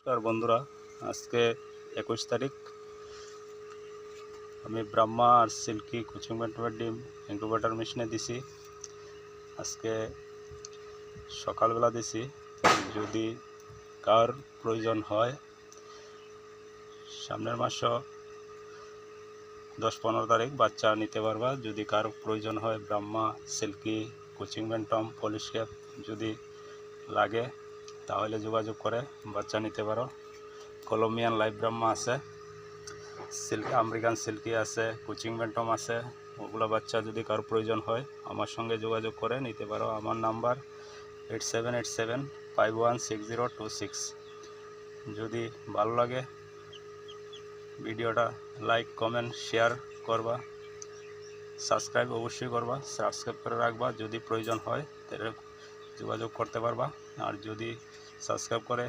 নমস্কার বন্ধুরা, আজকে 21 তারিখ। আমি ব্রাহ্মা আর সিল্কি কোচিং সেন্টারের ডিম ইনকিউবেটর মেশিনে দিছি। আজকে সকালবেলা দিছি। যদি কার প্রয়োজন হয়, সামনের মাসও 10-15 তারিখ বাচ্চা নিতে পারবা। যদি কার প্রয়োজন হয় brahma, silkie, cochin bantam, Polish cap যদি লাগে তাহলে যোগাযোগ করে বাচ্চা নিতে পারো। কলম্বিয়ান লাইভ ব্রাহ্মা আছে, সিল্কি আমেরিকান সিল্কি আছে, কোচিং ব্যান্টম আছে। ওগুলো বাচ্চা যদি কারো প্রয়োজন হয় আমার সঙ্গে যোগাযোগ করে নিতে পারো। আমার নাম্বার 8787516026। যদি ভালো লাগে ভিডিওটা লাইক, কমেন্ট, শেয়ার করবা। সাবস্ক্রাইব অবশ্যই করবা, সাবস্ক্রাইব করে রাখবা। যদি প্রয়োজন হয় তাহলে যোগাযোগ করতে পারবা। আর যদি সাবস্ক্রাইব করে